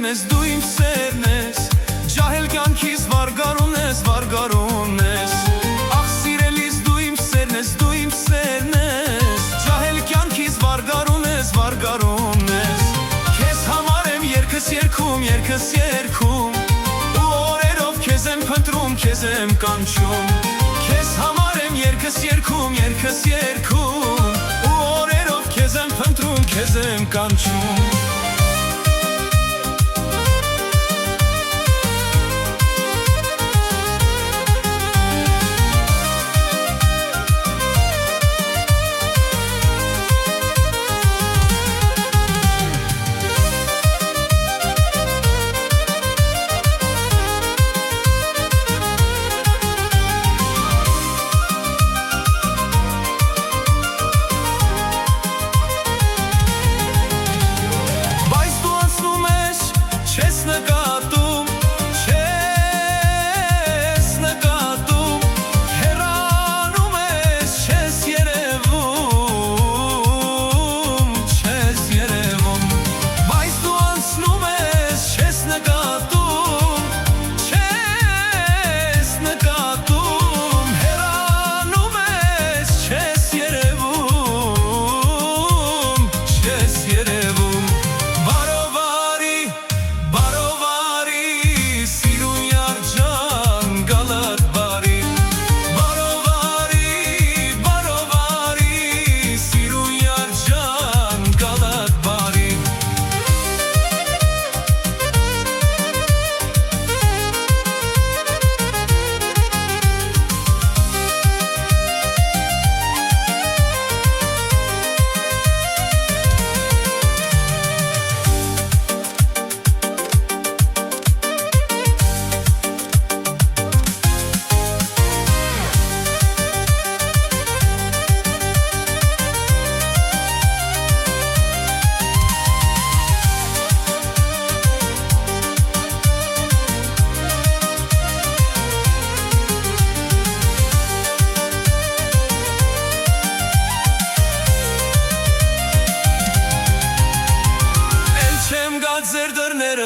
սերն ես, դու իմ սերն ես, ջահել կյանքիս վարգարուն ես, վարգարուն ես, ախ սիրելիս դու իմ սերն ես, դու իմ սերն ես, ջահել կյանքիս վարգարուն ես, վարգարուն ես, քեզ համար եմ երկս երգում, երկս երգում, ու օրերով քեզ եմ փնտրում, քեզ եմ կանչում, քեզ համար եմ երկս երգում, երկս երգում, ու օրերով քեզ եմ փնտրում, քեզ եմ կանչում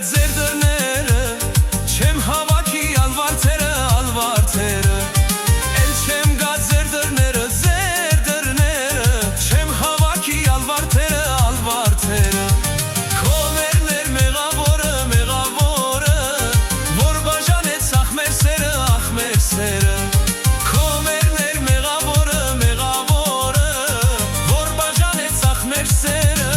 Ձեր դռները չեմ հավաքի ալվարդերը, ալվարդերը Էլ չեմ գա ձեր դռները չեմ հավաքի ալվարդերը, ալվարդերը Քո մերներ մեղավորը, մեղավորը Որ բաժանեց ախ մեր սերը, ախ մեր սերը Քո մերներ մեղավորը, մեղավորը Որ բաժանեց ախ մեր սերը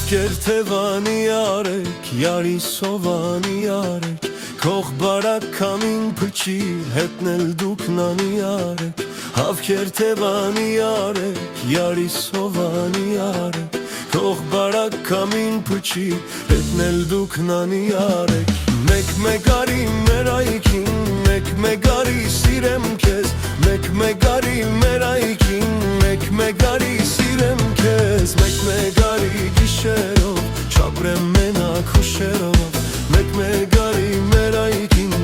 Կերթևանի արեք, յարի սովանի արեք Քող բարակամին փչի, հետնել դուք նանի արեք Հավ կերթևանի արեք, յարի սովանի արեք Քող բարակամին փչի, հետնել դուք նանի արեք Մեկ արի մեր այքին, մեկ արի սիրեմ քեզ Մեկ արի մեր այքին, մեկ արի սիրեմ քեզ Մեկ արի գիշերով, չապրեմ մենակ հուշերով Մեկ արի մեր այքին,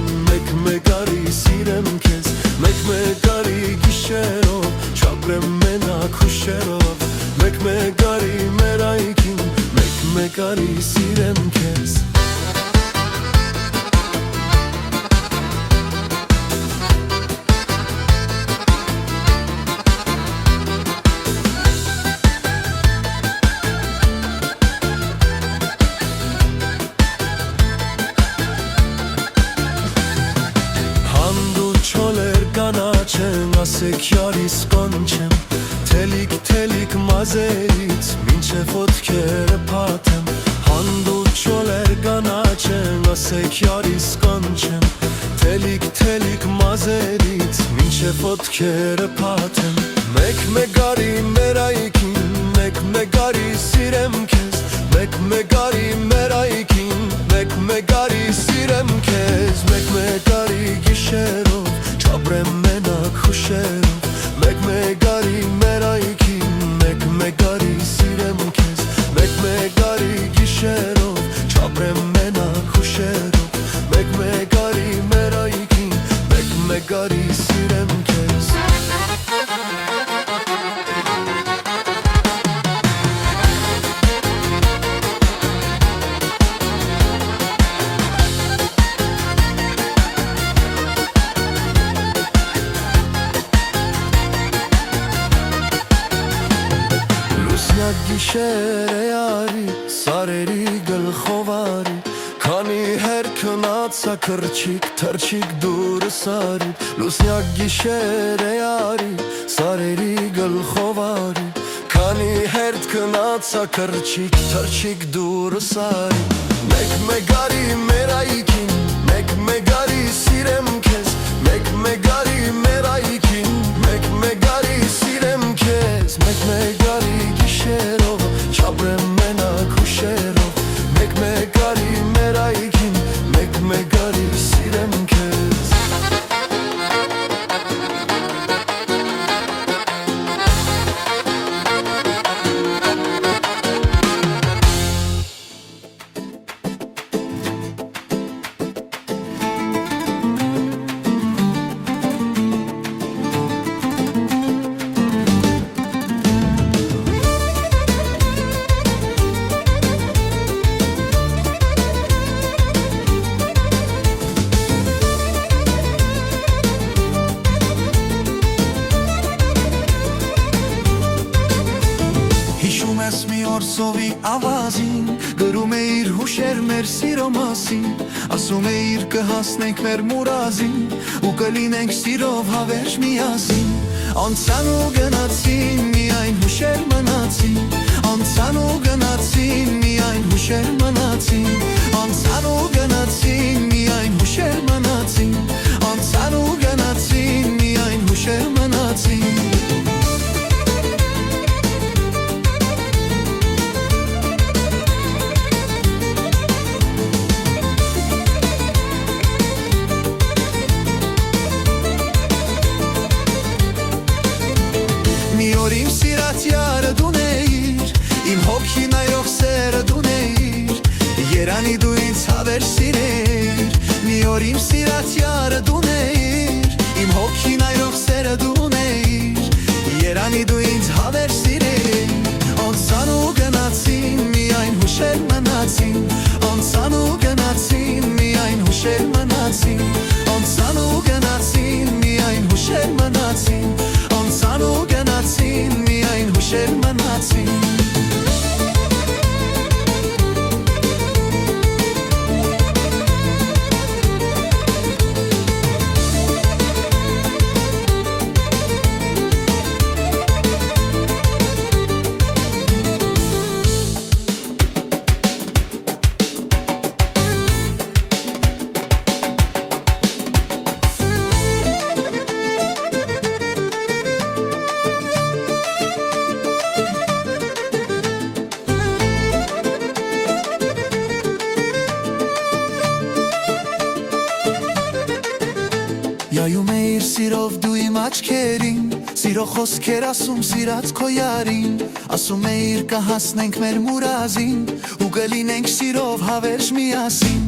մեկ արի սիրեմ քեզ Մեկ արի գիշերով, չապրեմ մենակ հուշերով Մեկ արի մեր այքին, մեկ արի սիրեմ քեզ Ասեք յարիս կանչեմ Թելիկ մազերից մինչև ոտքերը փաթեմ Հանդու կանաչեն, ասեք յարիս կանչեմ, թելիկ մազերից մինչև ոտքերը փաթեմ։ Մեկ արի մեր այգին, մեկ արի սիրեմ քեզ, մեկ արի մեր այգին, մեկ արի սիրեմ քեզ, մեկ արի գիշերով, չապրեմ մենակ հուշերով, մեկ արի մեր այգին, մեկ արի սիրեմ քեզ, մեկ արի գիշերով, չապրեմ մենակ հուշերով, մեկ արի մեր այգին, մեկ արի սիրեմ քեզ։ Գիշեր է արի, սարերի գլխով արի, քանի հերքնացա քրչիկ, թրջիկ դուրս արի, լուսնյակ գիշեր է արի, սարերի գլխով արի, քանի հերքնացա քրչիկ, թրջիկ դուրս արի, մեկ արի մեր այգին, մեկ արի սիրեմ քեզ, մեկ արի մեր այգին, մեկ արի սիրեմ քեզ, մեկ արի գիշերով, չապրեմ մենակ հուշերով, մեկ արի մեր այգին, մեկ արի սիրեմ քեզ։ Մի օր սովի ավազին, գրում էիր հուշեր մեր սիրո մասին, ասում էիր կհասնենք մեր մուրազին, ու կլինենք սիրով հավերժ միասին, անցան ու գնացին, միայն հուշեր մնացին, անցան ու գնացին, միայն հուշեր մնացին, անցան ու գնացին, միայն հուշեր մնացին, անցան ու գնացին, միայն հուշեր մնացին։ Մի օր իմ սիրած յարը դուն էիր, իմ հոգի նայող սերը դուն էիր, երանի դու ինձ հավերժ սիրեիր, մի օր իմ սիրած յարը դուն էիր, իմ հոգի նայող սերը դուն էիր, երանի դու ինձ հավերժ սիրեիր, անցան ու գնացին, միայն հուշեր մնացին, անցան ու գնացին, միայն հուշեր մնացին, անցան ու գնացին, միայն հուշեր մնացին, անցան ու գնացին, միայն հուշեր մնացին։ Յայում էիր սիրով դու իմ աչքերին, սիրո խոսքեր ասում սիրած քո յարին, ասում էիր կհասնենք մեր մուրազին, ու կլինենք սիրով հավերժ միասին,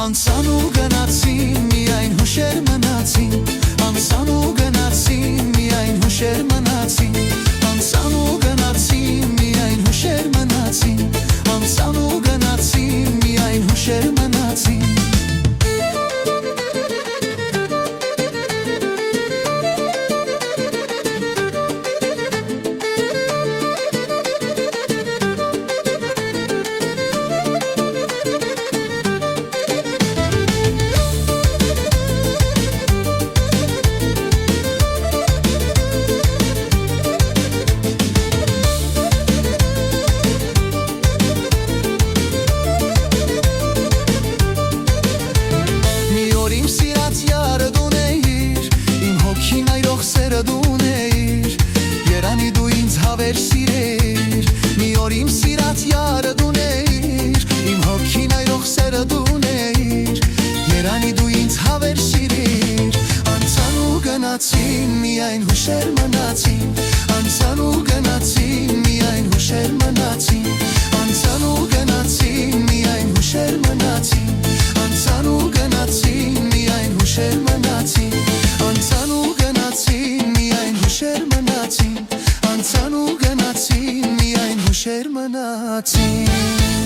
անցան ու գնացին, միայն հուշեր մնացին, անցան ու գնացին, միայն հուշեր մնացին, անցան ու գնացին, միայն հուշեր մնացին, անցան ու գնացին, միայն հուշեր մնացին։ սիրեր Մի օր իմ սիրած յարը դուներ Իմ հոգին այրող սերը դուներ Երանի դու ինձ հավեր սիրեր Անցան ու գնացին, միայն հուշեր մնացին Անցան ու գնացին, միայն հուշեր մնացին Անցան ու գնացին, միայն հուշեր մնացին Անցան ու գնացին, միայն հուշեր մնացին Անցան ու գնացին, միայն հուշեր մնացին Անցան ու գնացին, միայն հուշեր մնացին